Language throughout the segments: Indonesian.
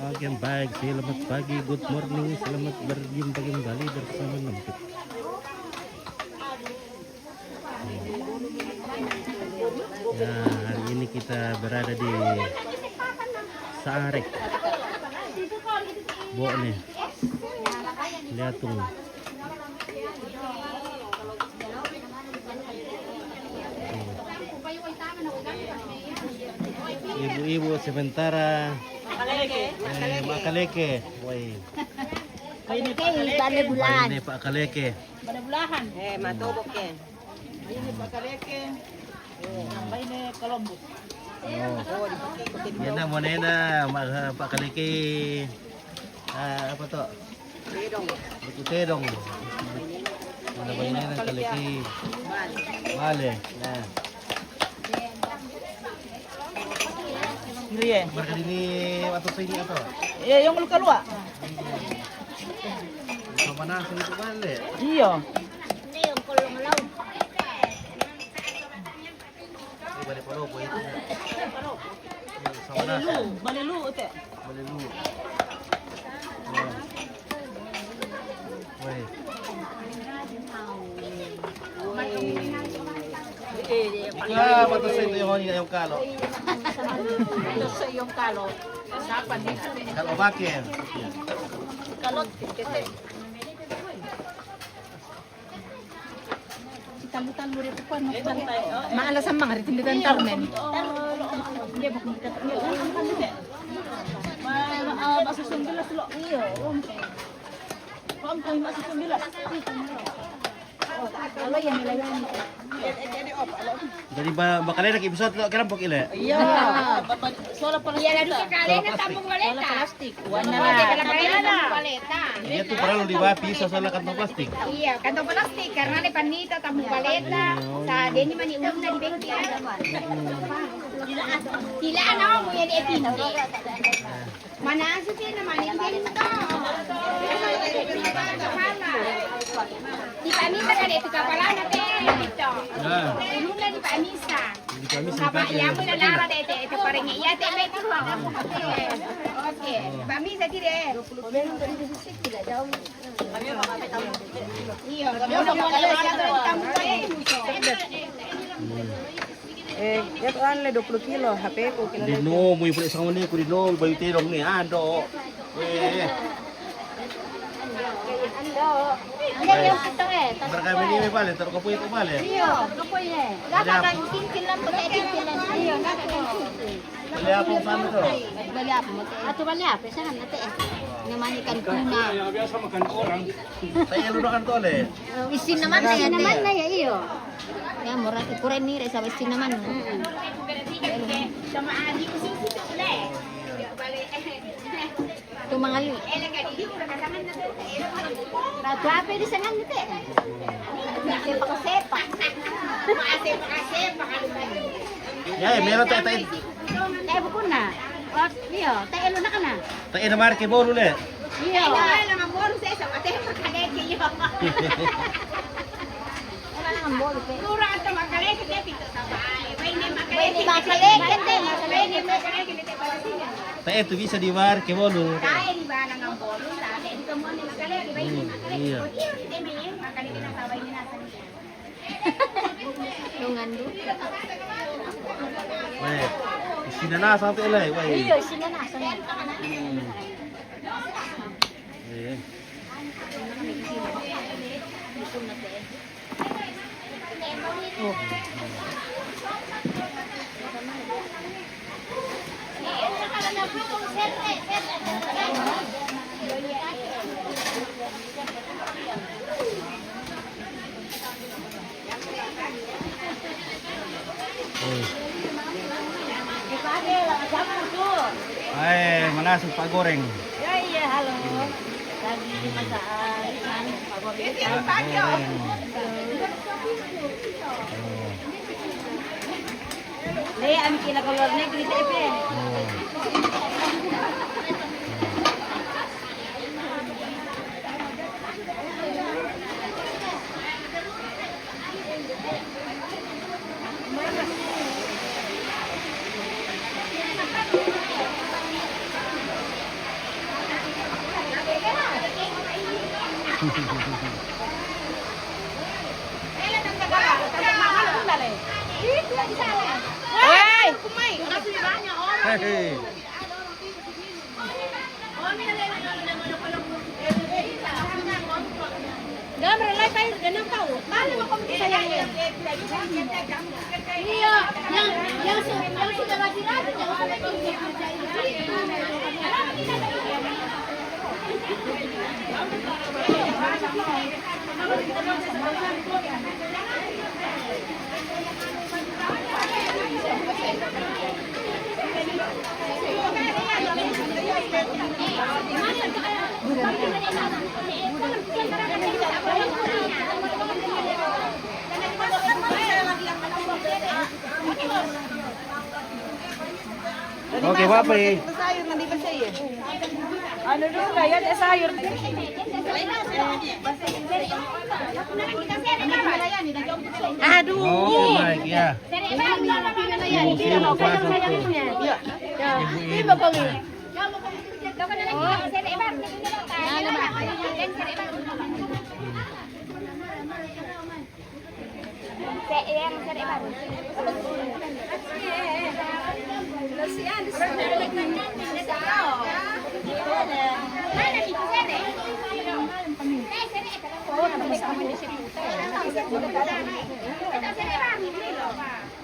Oke, baik. Selamat pagi, good morning. Selamat berjumpa kembali bersama Nempit. Nah, hari ini kita berada di Sarek. Bo nih. Lihat tuh. Ibu-ibu sementara makaleke. Woi. Bale bulan. Ini Pak Kaleke. Pada bulahan. Matubok yan. Ini pakaleke. Nambay ni Columbus. Yan na muna yan na Pak Kaleke. Apa to? Tidong. Tedong. Ano ba yun ng Kaleke? Male. Nah. Ngriye. Berkat ini atau sini atau? Yung kalwa. Sama nasi itu male. Iyo. Hindi yung kulong law. Ini balik polo po itu. Sama nasi. Balilu ute. Balik dulu. Woi. Ah, batas itu yung kalo. Ito sa iyong kalo. Sapan ni. Kalau pakai. Kalot. Kasi. Talutan mo rin po. Maalas ang mga ritinditan tarmen. Hindi mo kung masusundulas lo. Iyo. Pam kayo masusundulas. Alo yan nila yan. Jadi bakal lagi episode kerampok ile. Iya. Sola pala. Iya, ladu sekali na tambong baleta. Plastik. Wala na. Baleta. Dia tuh perlu dibapi soalnya kantong plastik. Iya, kantong plastik karena di panita tambong baleta. Sa deni man iulog na di bengki. Tilaan ako mo yan epindi. Manasok yan naman yung galing to. Di pamisa ka dito ka pala natin. Dito. Ulong na di pamisa. Di kami Kapag sempat iya mo na lara dito. Ito pa rin iya. Ito may tuwa. Okay. Pamisa dire. Iyo. Ano mo na siya doon tamu pa eh. Ito ang 20 kilo. HP ko kilo. Dino, mo yung pala isang mani ko dino, bayo tirong ni ando. Ano yung ito eh? Berkami ni may bale, taro kapoy ko bale. Iyo. Kapoy eh. Dapat ang kinkin lang pag kinkin lang. Iyo. Bali ako sa ano to? Baliap mo. Ato baliap. Saan natin eh. Namanikan kuna. Tayo ludo kan to le. Isin naman na yan. Isin naman na yan. Iyo. Yan, murah ikuren ni sa isin naman. Sama adi ko sing sito ulit. Ito mga li. Nagwape di sangan nito eh. Sepa ka sepa. Sepa ka sepa. Ya, meron tayo tayo. Tayo po na. Iyo, tayo na ka na. Tayo na marke mo le. Iyo. Tayo na ang bolo sa isa. Pati makaleke iyo. Wala na ang bolo. Pura ito makaleke tayo pito sa bahay. Pwede makaleke. Makaleke tayo. Pwede makaleke tayo para siya. Tayo to bisa di marke mo lo. Tayo di ba nang ang bolo sa atin. Ito mo ni makaleke. Pwede makaleke. Iya. Iyo, hindi mo yun. Makaleke na taway niya nasa niya. Yung ando. Weh, sinana sampai le, weh. Iyo, sinanasa niya. Eh. Ay, manasok pa goreng. Iya, halo. Lagi masaan. Le, ami kinakalor na kita ipe. Kailan ang gagawa? Mahal ang dali. Dito ang sala. Ay! Kumay. Ano si Banya? Hey. Gambar lai tayo ganun pa. Paano mo kung sayang yan? Iya, yang sudah lagi-lagi jangan Oke, Pak. Sayur nanti ba siya eh? Ano doon kaya ada sayur? Aduh. Oke, baik ya.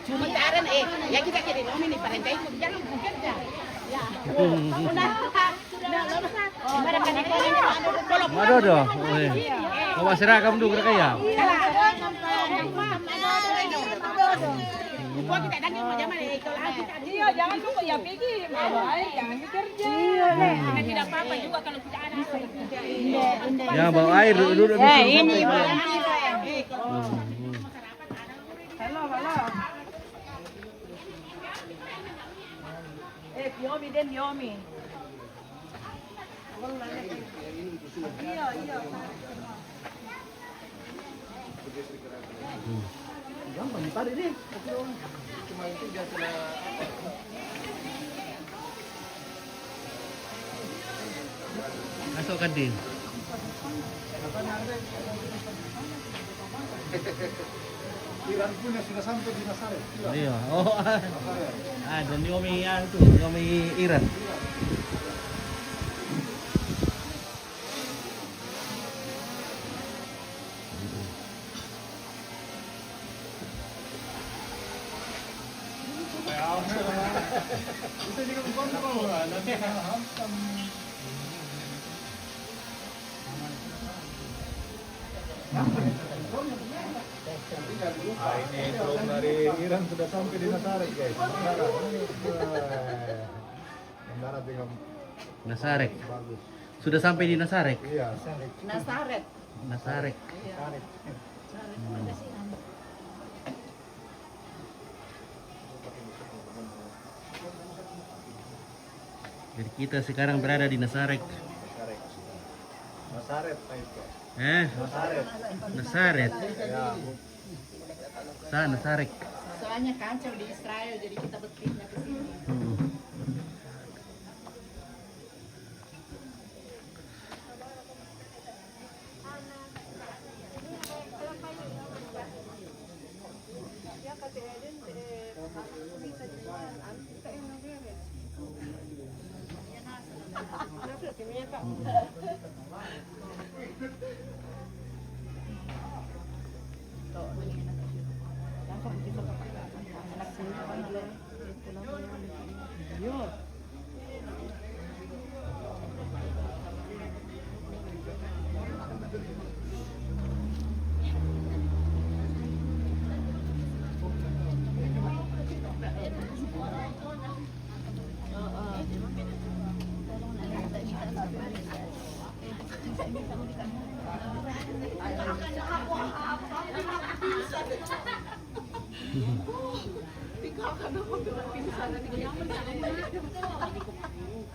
Cuma taran ya kita kirim ini barangkali jangan bekerja. Ya. Waduh doh. Bawa seragam dulu kaya. Iya, jangan lupa ya pergi. Jangan bekerja. Tidak apa-apa juga kalau tidak ada. Ya, bawa air dulu. Ini Halo, halo. Yomi den Yomi. Iya, iya. Gampang ditarik nih. Cuma itu dia sudah Masukkan din. Iran punya sudah sampai di Nasaret. Iya. Oh. Dan Yomi itu, Yomi Iran. Bisa juga berkontak kok. Nanti hantam. Ini drone dari Iran sudah sampai di Nasaret guys. Mendarat dengan Nasarek. bagus. Sudah sampai di Nasarek. Iya. Nasaret. Nasarek. Nasaret. Jadi kita sekarang berada di Nasarek. Nasaret. Nasaret Pak. Nasaret. Nasaret. Ya. Sana Nasarek. Soalnya kacau di Israel, jadi kita berpindah ke sini.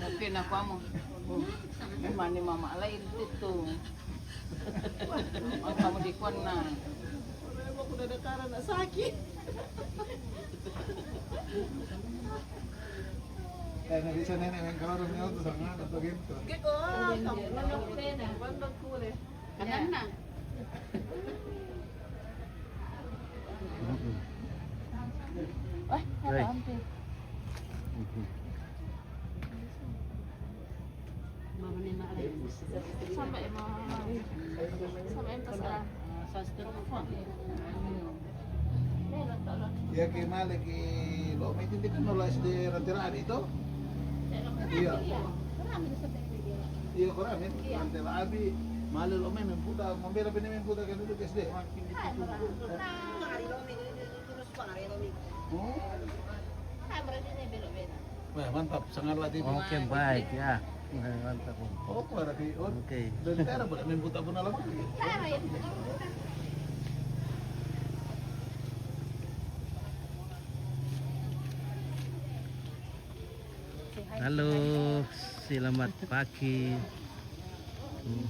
Mungkin aku amo. Mani mama lain itu. Kamu di kuana. Aku udah ada karena sakit. Kaya bisa nenek yang kalau rumahnya itu sangat atau gitu. Oh, kamu nanya pena, bandot kule. Kanan na. Mm-mm. Ay, Ay. hampir. Mhm. Mama ni Maalay. Sampai pasal. Sastra mo po. Ya que male que lo meten di nulas di rantiraan itu. Iya. Iya kami rantiraan abi male lo men puta membela benem puta kan dulu SD. Oh. Wah, mantap, sangat latih. Oke, baik ya. Mantap. Oh, para di Oke. dan cara buat main puta pun alam. Halo, selamat pagi. Hmm.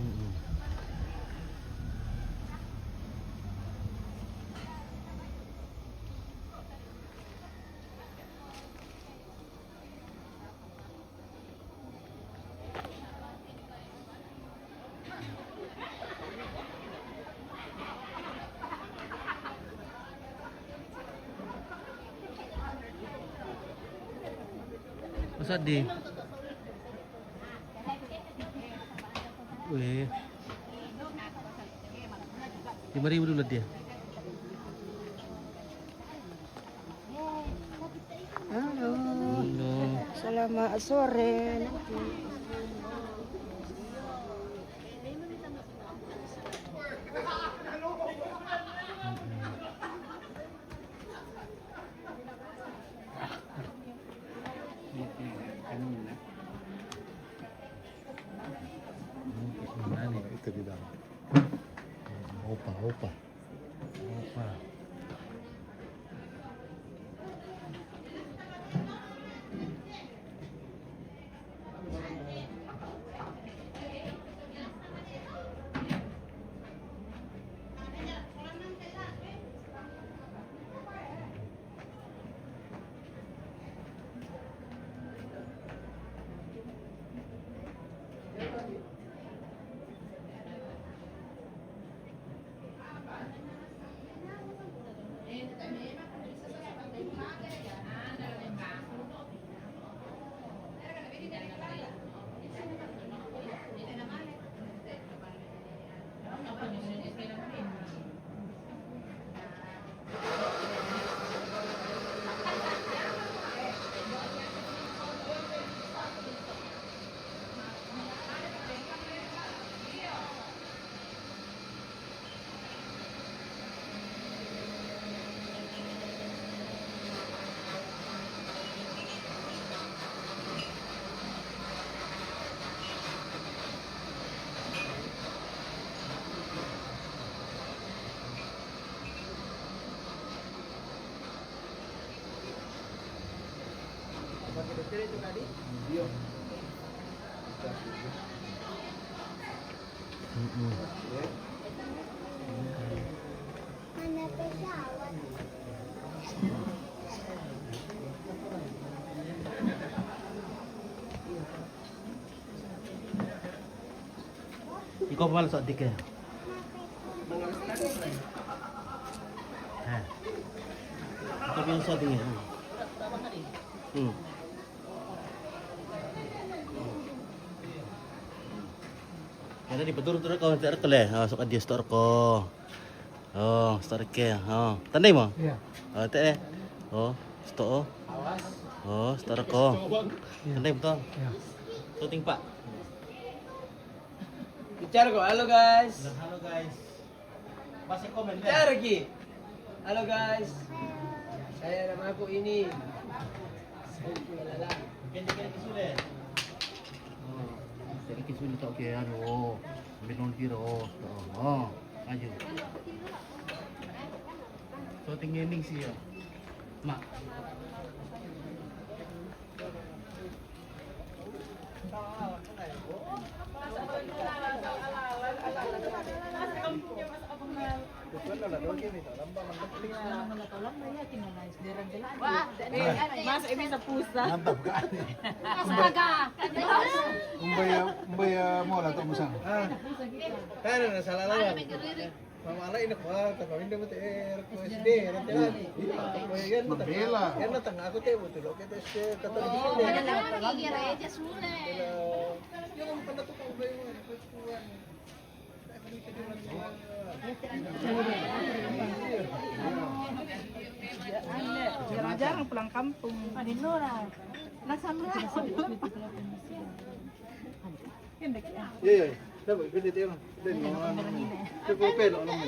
Mm-mm. Masa di? Wih. 5.000 dulu dia. Halo. Halo. Selamat sore. Itu di dalam. Opa. Opa. Mm-mm. Ikaw pala sa adik eh. Hah. Ito yung sa adik eh. Yan di patur-tur ko sa store le. Oh, suka dia store ko. Oh, store ke. Oh, tandai mo? Iya. Oh, teh. Oh, store. Oh, store ko. Tandai betul. Iya. Shooting Pak. Bicara kok, halo guys. Halo guys. Masih komen deh. Bicara Ki. Halo guys. Saya nama aku ini. Kende sudah. Oh, jadi kisah tak ke anu. Benon kiro. Oh, ayo. So tinggi ning sih ya. Mak. Mas, ini sa pusa. Mantap kan? Astaga. Umbaya mo lang ito mo sang. Kano na salah lawan. Mama ala ini kuat, tapi hindi mo ter ko SD, rantirani. Yan mo Mabela. Yan na tanga ako te mo tulo kita SD katolik Ano ini. lang nagigireja sule. Yung panato ka ubay mo, kuwan. Jarang-jarang pulang kampung. Adino na. Nasaan na? Iya, dapat pwede tayo. Then mo ano. Ko pelo ano mo.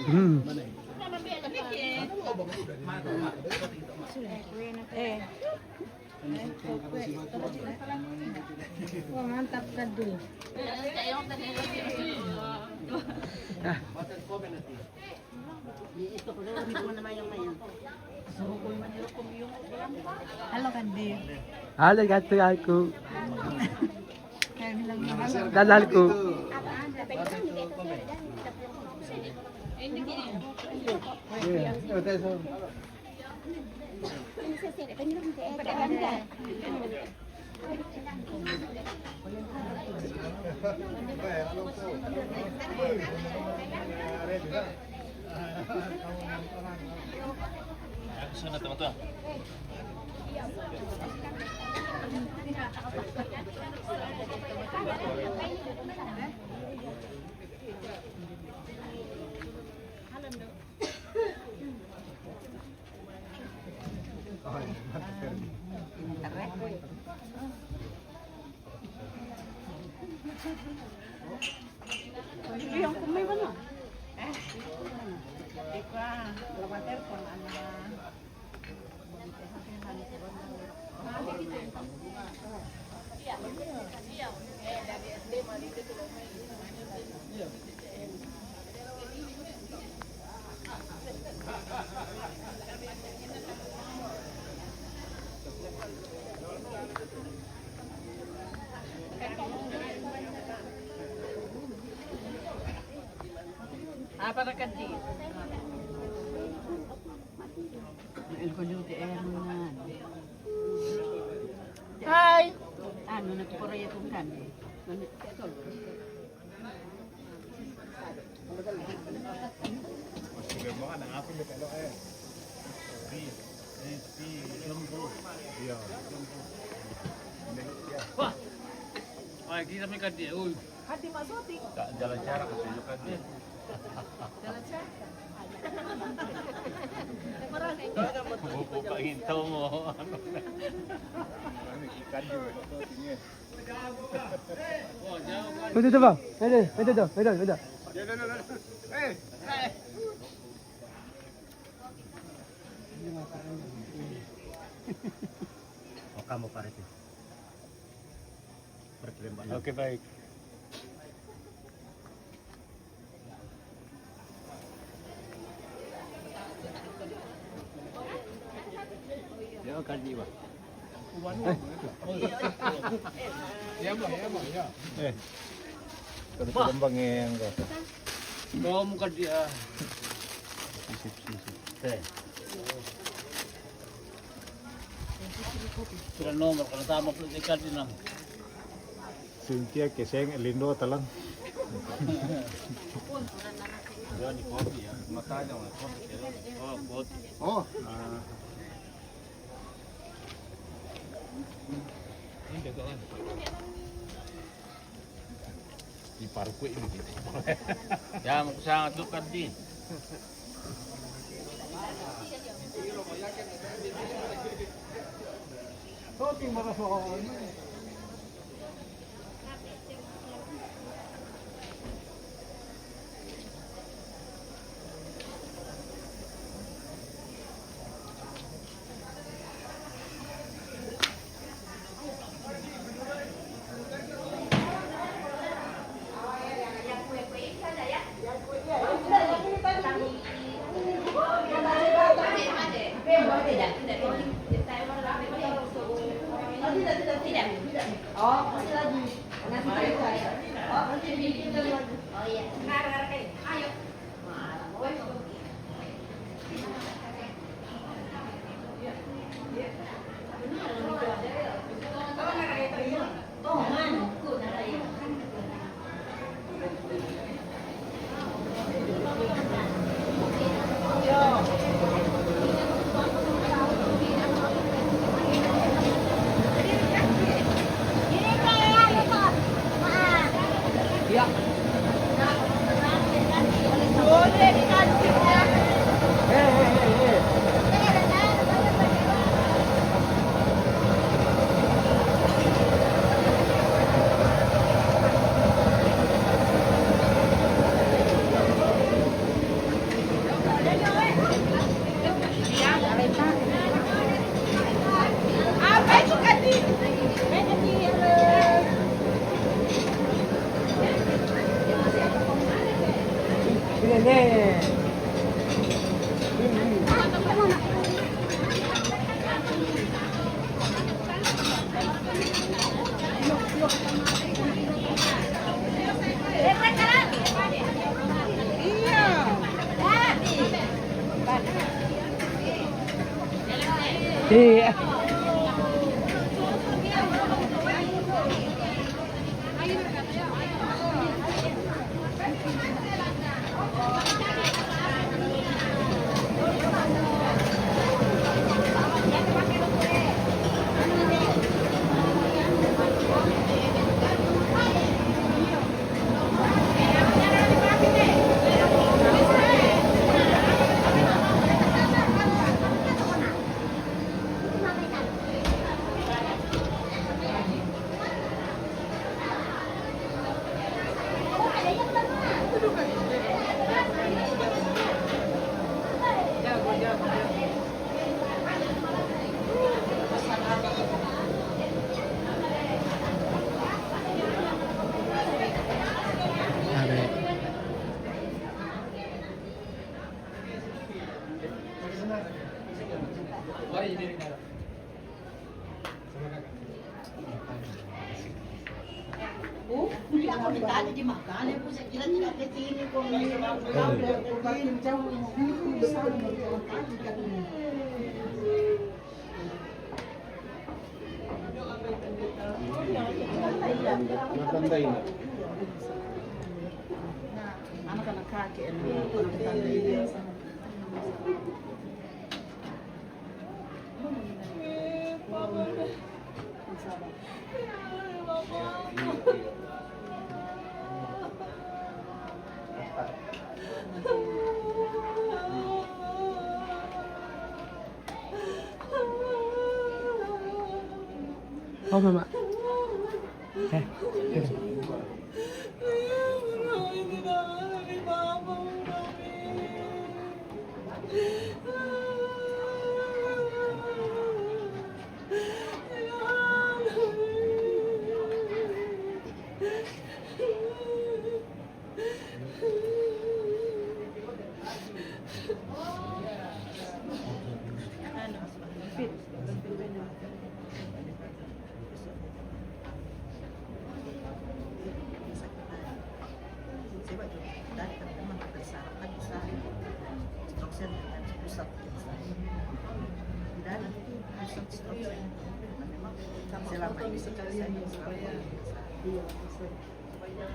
Wah, mantap ka dulu. Halo Kandi. Halo kata aku. Kayak bilang halo. Dalalku. Sana teman-teman. Yung kumay ba na? Ika, lawan telepon ano na. Apa na Kandi? Hai. Ano nagpuporaya kong kami. Wah, kita mereka dia. Uy. Hati masuti. Jalan cara ke tunjukkan dia. Jalan siya. Buka hintaw mo. Betul bang. Betul. Oh, kamu parit. Oke, baik. Ya, kan jiwa. Kalau kembangnya yang kau. Kau muka dia. Teh. Sudah nomor kalau tamak tu ikan di nang. Cynthia keseng Elindo talang. Jadi kopi ya. Makanya kopi. Oh, kopi. Oh. Di parku ini. Ya, mau sangat dekat di. Iya. Matandai na. Anak-anak kakek. Oh, Mama. tadi kan memang besar kan bisa stroke cell dengan pusat di dalam itu pusat stroke cell. Memang selama ini sekalian supaya iya supaya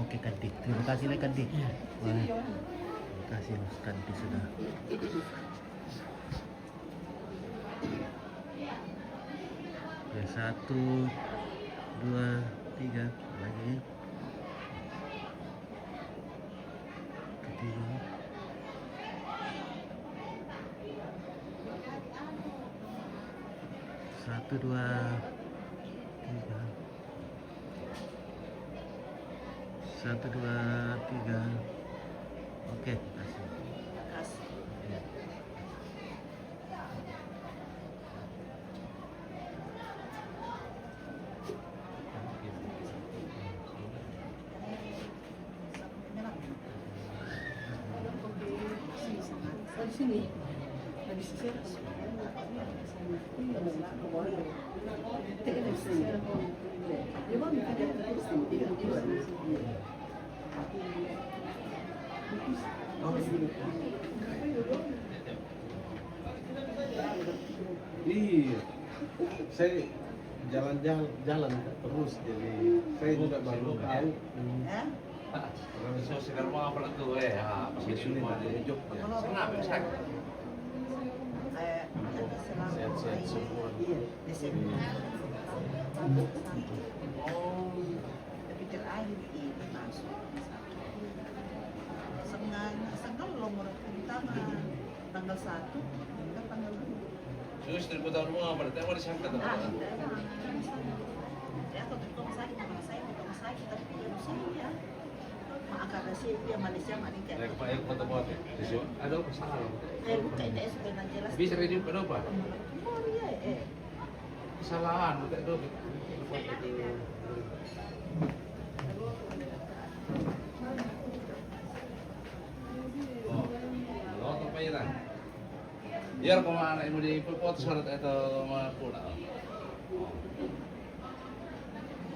Oke Kandi, terima kasih lah Kandi. Wah, terima kasih Mas Kandi sudah. Ya, 1, 2, 3 lagi. Ketiga. Satu, dua, tiga. 1, 2, 3. Oke, kasih. kasih. Ya. Di sini. Di sini. Iya, saya jalan terus, jadi saya juga baru tahu. Orang itu sekarang mau apa tuh pasti semua di Jogja. Senang sakit. Sehat-sehat semua. Di sini. Oh, tapi terakhir ini masuk. Sengal lomor pertama tanggal 1 hingga tanggal 2. Terus 1000 tahun mau apa? Tapi mau disangka tuh. Ya kalau di rumah sakit, kalau saya di rumah sakit tapi dia Rusia. Karena sih dia Malaysia manika. Naik Pak Ayo foto buat ya. Ada apa salah? Buka itu sebenarnya jelas. Bisa radio kenapa? Oh iya, Kesalahan, bukan itu. Oh, lo apa ya kan? Biar kemana mau dipotong surat itu mau pulang.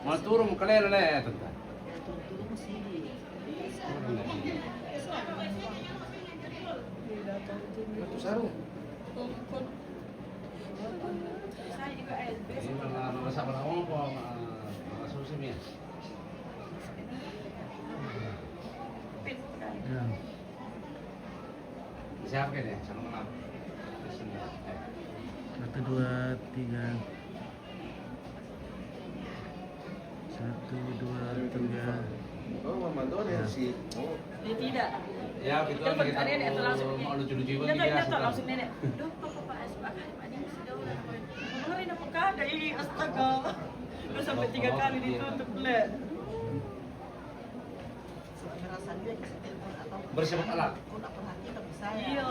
Mau turun kalian lah tentang. Turun sini. Batu sarung. Ini mana sama orang apa masuk sini ya? Ya. Siapa ya? Sama kenal. 1, 2, 3. 1, 2, 3. Oh, Mama Don ya sih. Oh, Dia tidak. Ya, gitu kan kita Nenek itu langsung mau lucu-lucu Dia banget tahu ya. langsung nenek. Duh, Pak Asbak, ini masih jauh lah. Oh, ini apa kagak ini astaga. Udah sampai 3 kali ditutup le. Merasa dia bisa telepon atau Bersifat alat. aku tak perhatikan ke saya. Iya.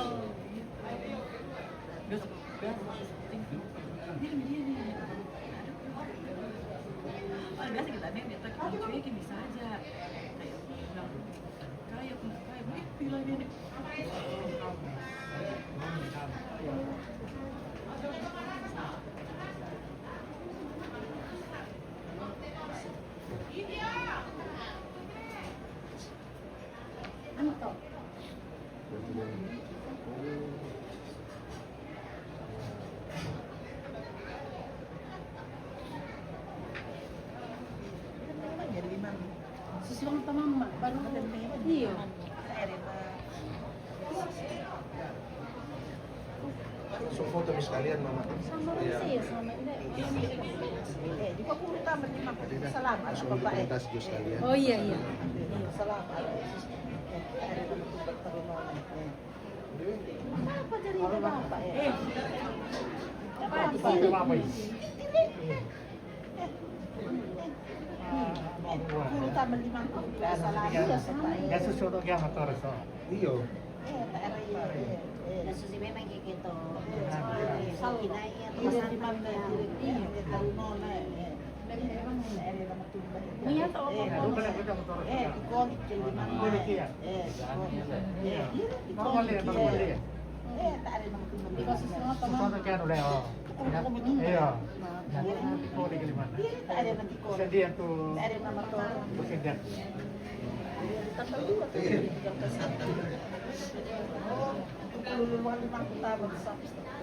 Oh, biasa kita nenek tak kita cuekin bisa aja. Kayak bilang kayak bilang nenek. Jadi gimana? Susulan sama mama baru iya. so foto sekalian Mama. Iya. Di aku minta menerima salam atau Langsung bapak dipentas jus sekalian. Oh iya iya. salam apa dari bapak ya? Apa di sini? Minta menerima salam ya bapak. sesuatu yang motor so. Iyo. Nasusi memang kayak gitu. Salam. Kinai atau Iya di santai. mana? Iya, di Taruna. Iya, tahu apa? Ikonik ke lima. Tak ada nama tumbang. Dikasih sama teman. Iya. Tak ada nama ikonik. Sedih tuh. Tak ada nama tumbang. Presiden. Lulu limang tahun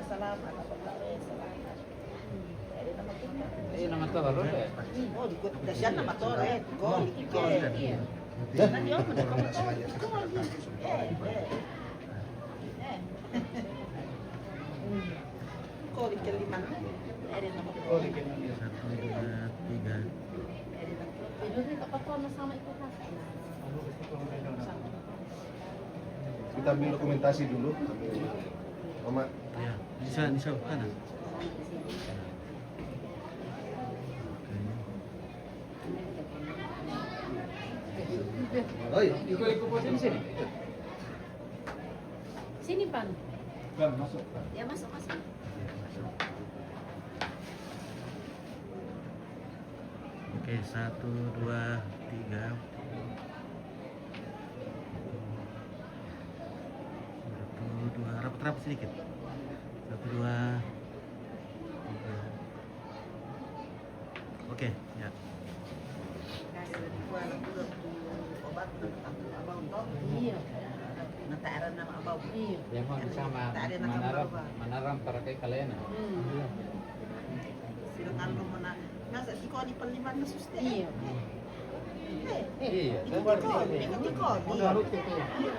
kesalahan apa tak selamat. Ada nama tumbang. Nama tuh baru deh. Oh, ikut dasian nama tore. Ikonik. Ikonik ke lima. Ada nama ikonik. 1, 2, 3. Itu sih apa sama itu kan. Kita ambil dokumentasi dulu. Mama, Ya, bisa sana. oh iya. Ikut posisi sini. Sini, Pan. Kan masuk. Ya, masuk. Oke, 1, 2, 3. 1, 2, rapat sedikit. 1, 2, 3. Oke, ya. Obat abang toh. Iya. Nataran nama abang. Iya. Yang sama Manaram para kay Kalena. Silang alum mana. Nasa ikonik panliman na suste. Iya. Iya, Ikut ikonik.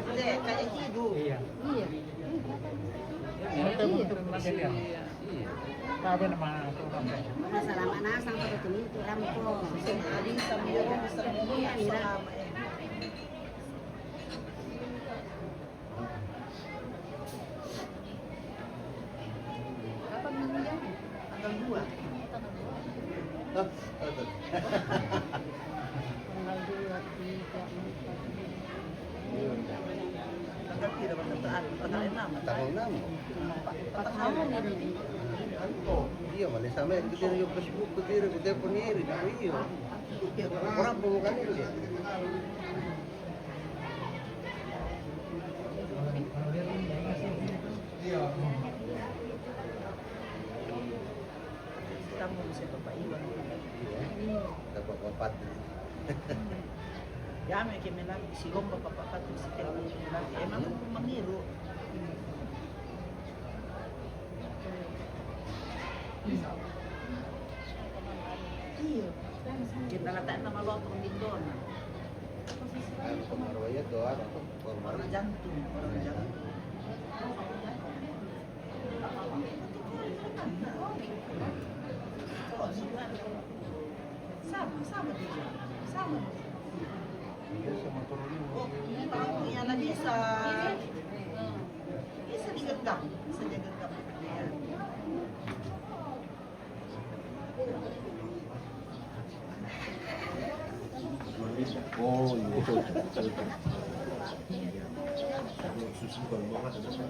Hindi, kaya hidu. Iya. Sabi naman ito. Masalamat na sang pagtuloy ito ram ko. Adi sa miro, sa miro. Kapan meninggal? Tanggal 2. Ah, ada. Tanggal 2, 3, 4. Tanggal 3 pagkataan. Tanggal 6. Tanggal 6. Patahanan na din. Iya, mana sama itu dia yung Facebook ko dia ko dia puniri ko iyo. Orang bukan itu dia. Kamu bisa papaiwan. Dapat papat. Ya, may kimilang silong papapapat si Kelly. Emang kung mangiru. Iya. Kita lataan na malotong din doon. Ano ko marwaya do ano to? Formal. Orang jantung, orang jantung. Sama dia. Sama. Iya sama turun. Oh, yang lagi bisa digenggam, bisa digenggam. Oh, iya. Susu kalau banget ada.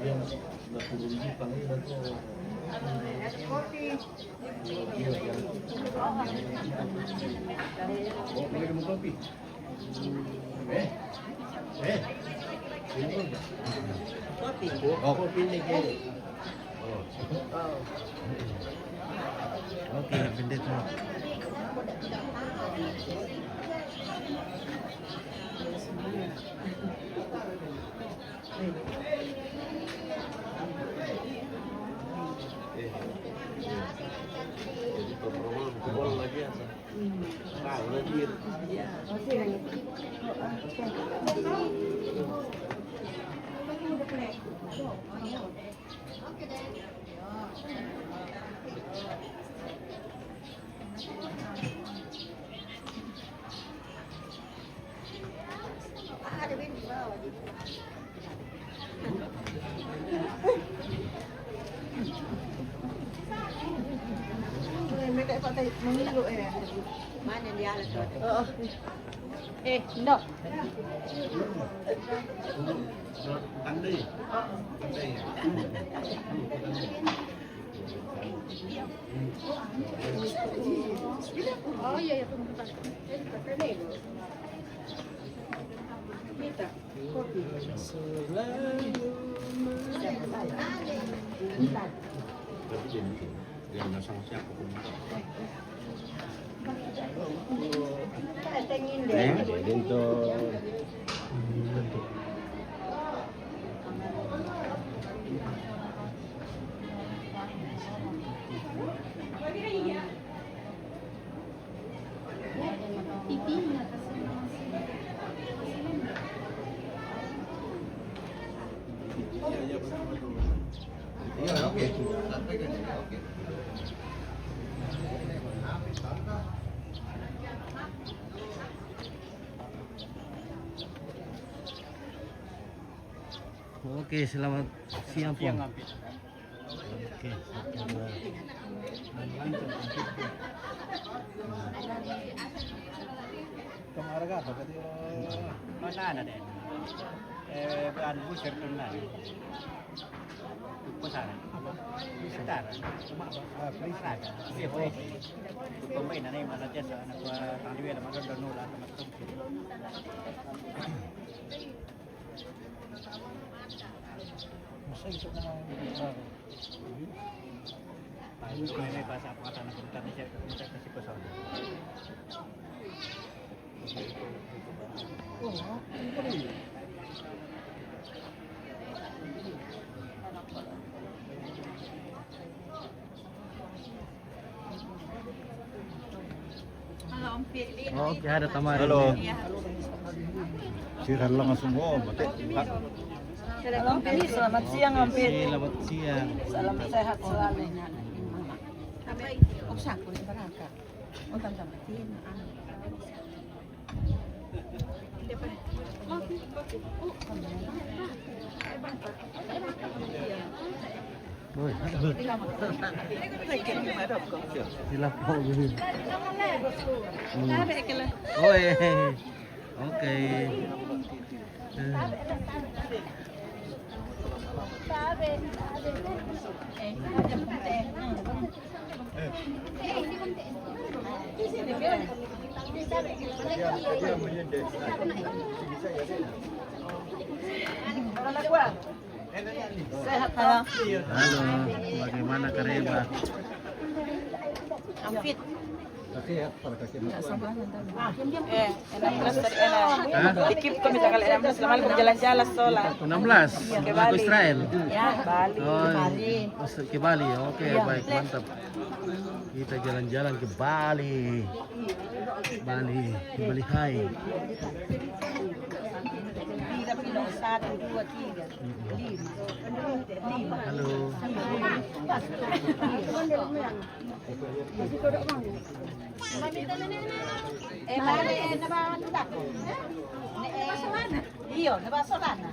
Yang naturun kanina to. Oh, boleh mo kopi. Kopi. Oh, kopi ni ke. Oh. Oke, pendek tuh. Jadi performa bola lagi ya. Nah, lagi. Ada di bawah gitu. Mereka pakai memilu Mana dia alat tuh? Oh. No. Tandai. Oh iya ya teman-teman. Iya, oke. Sampaikan ya, oke. Oke, selamat siang po. Oke. Kemarin apa tadi? Mana ada deh? Bukan busur tunai. Pusara. Setara. Cuma apa? Iya, boleh. Pemain nanti mana jasa anak tangdi wala mana dono lah macam tu. Masa itu kan Ini bahasa apa kata nak kita ni cakap kasih pasal. Oke, ada Tamara. Halo. Siran lang semua, mati. Halo, selamat siang Om Pit. Selamat siang. Salam sehat selalu. Woi, silap po dulu. Oi. Oke. Sehat halo. Halo, bagaimana Kareba? Ampit. Kasi ya, para kasi Enak belas dari enak. Dikip kami tanggal 16 lama berjalan-jalan sola. 16 Ke ke Bali. Israel. Ya, Bali. Oh, ke Bali. Oke, baik, mantap. Kita jalan-jalan ke Bali. Bali, ke Bali Hai. Pino 1, 2, 3, 5. Halo. Bale na ba tudak? Iyo, nabasolan na.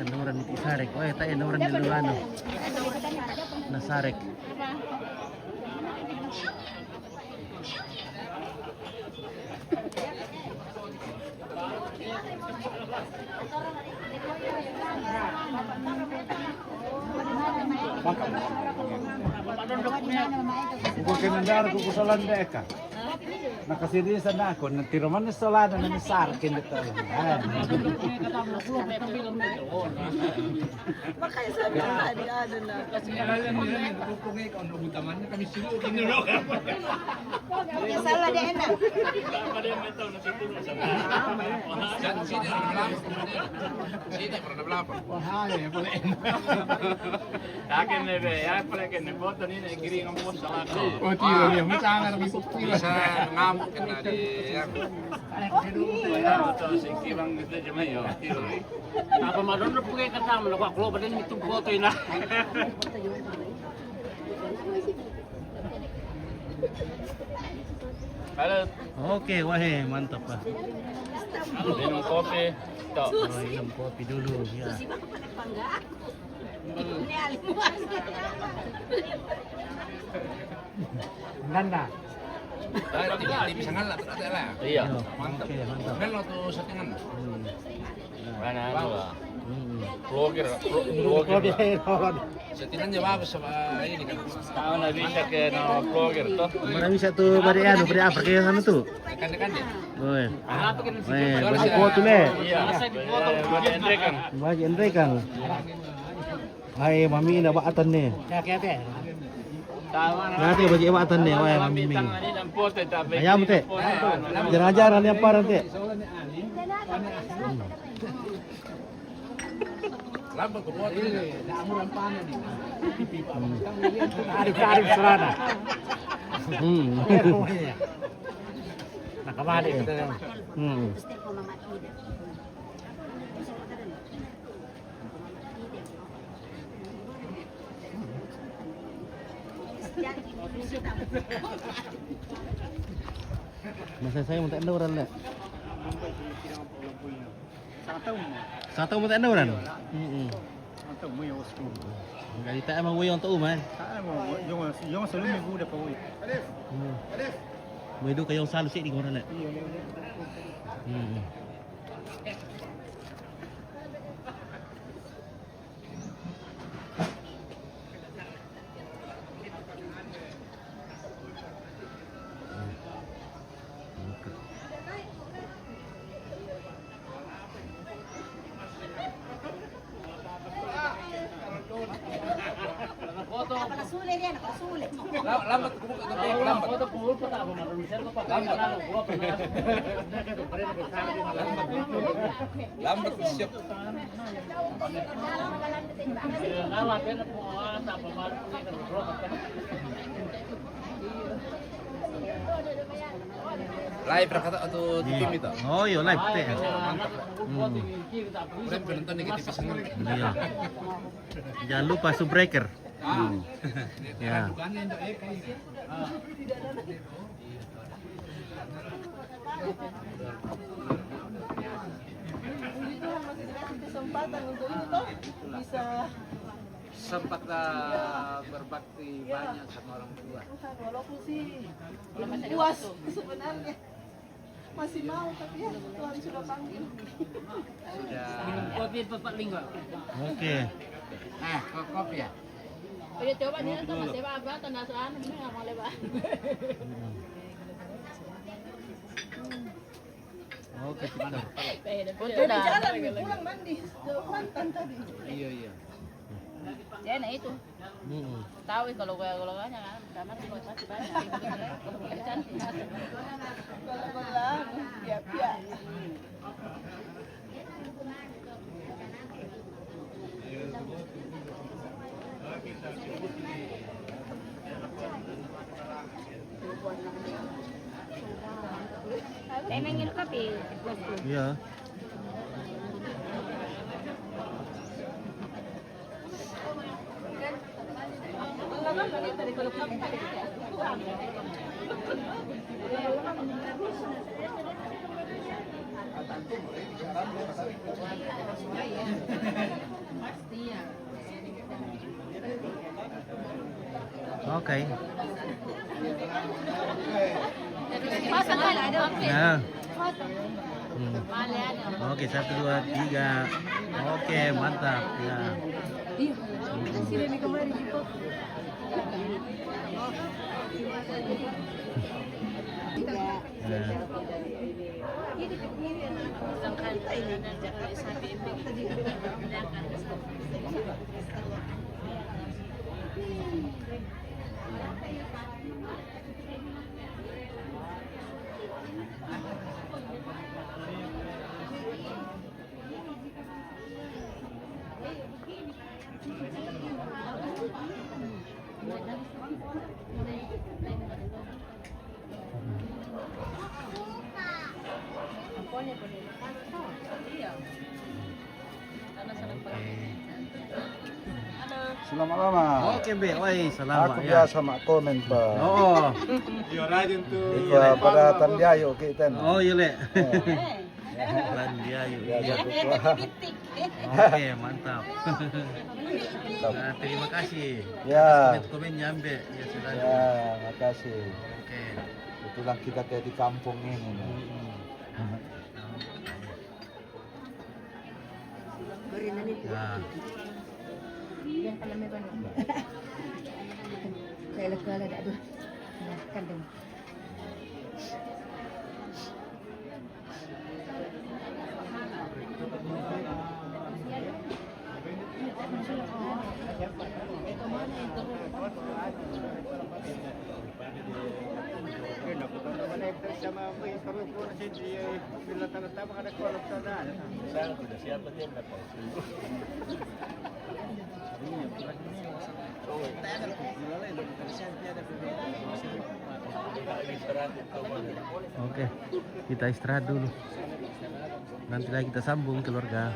Nuran di Sarek. Oh, tayo nuran di Lulano. Nasarek. Kung kinandar ko kusalan deka. Nakasirisan na ako, nagtiraman na solana na ni Sarkin dito. Makanya sabi ko tadi ano na. Kasi kailan nila nagpupungay ka ano butaman na kami silo kinulo ka. Salah dia enak. Sini pernah berapa? Wah, ya boleh. Yakin nih be, ya paling kene foto nih nih kiri ngomong salah kau. Oh, tiro dia mencangar gitu. Bisa ngamuk kena di yang Ya betul sih kibang gitu cuma yo. Apa madon lu pakai kata mana kok kalau badan itu foto ini. Halo, Oke, wah, mantap Pak. minum kopi. Tok. Oh, minum kopi dulu ya. Ini alimuas. Ganda. Tipis ngalah ternyata lah. Iya. Mantap. Oke, mantap. Kan lo tuh settingan. Mana anu lah. Hmm. Vlogger. Settingannya bagus sama ini kan. Tahu na bisa ke no vlogger toh. Marami sa tu bari Afrika sana tu. Dekan-dekan deh. Oi. Hanap kan si Weh, bagi foto le. Iya. Saya di foto bagi Andre kan. Bagi Andre kan. Hai mami na baatan ni. Tahu na. Nanti bagi baatan ni, wah mami. Bintang ani dan foto tapi. Ayam te. Jalan-jalan yang apa nanti? Lambat ke buat ini. Tarik serana. Nakamali kita. Gusto ko mamatida. Masa saya mau tak ada orang le. Satu mau tak ada orang. Atau mo yung school. Jadi tak emang wuyong tu man. Mo yung selalu minggu dah pawai. Wedu kayong salu sik di orang le. Nakasuli din, nakasuli. Lambat ke buka tapi lambat. Foto pul pa ta maron sir ko pa. Lambat ke siap. Kalah pera po ata pa maron ko. Live kata atau tim itu. Oh yo live te. Udah penonton nih kita pesan. Iya. Jangan lupa subbreaker. Ya. Kesempatan untuk ini toh bisa Sempat berbakti banyak sama orang tua. walaupun sih belum puas sebenarnya masih mau tapi ya Tuhan sudah panggil. Kopi Bapak Linggo. Oke. Nah, kopi ya. Oye, coba niya ito, masih ba tanah saan, hindi nga mo ba? Oke, kita. Jadi jalan pulang mandi ke mantan tadi. Iya. Yan na ito. Tahu kalau kanya kan, sama sih masih banyak. Bala-bala, ya. Tayo mangin kape. Iya. Oke. Pasang ka lang. Ya. Oke, 1, 2, 3. Oke, mantap. Ya. Selamat-lama. Oke, Be. Oi, selamat Aku ya. biasa mak komen pa. Oh. Ika pada tandiayo kita. Oh, iya, Le. Lan dia yuk. Ya, Iya. ya, Oke, mantap. Nah, terima kasih. Ya. Komen-komennya Ambe. Ya sudah. Ya, makasih. Oke. Kebetulan kita kayak di kampung ini. Nah, Yang kalau may ganun. Kaya lagkala na doon. Kandang. Yun, napunta naman na ito sa mga may parupo na siya bilang tama ka nagkolog sa daan. Sana ko na siya pa din na po. oke. Kita istirahat dulu. Nanti lagi kita sambung keluarga.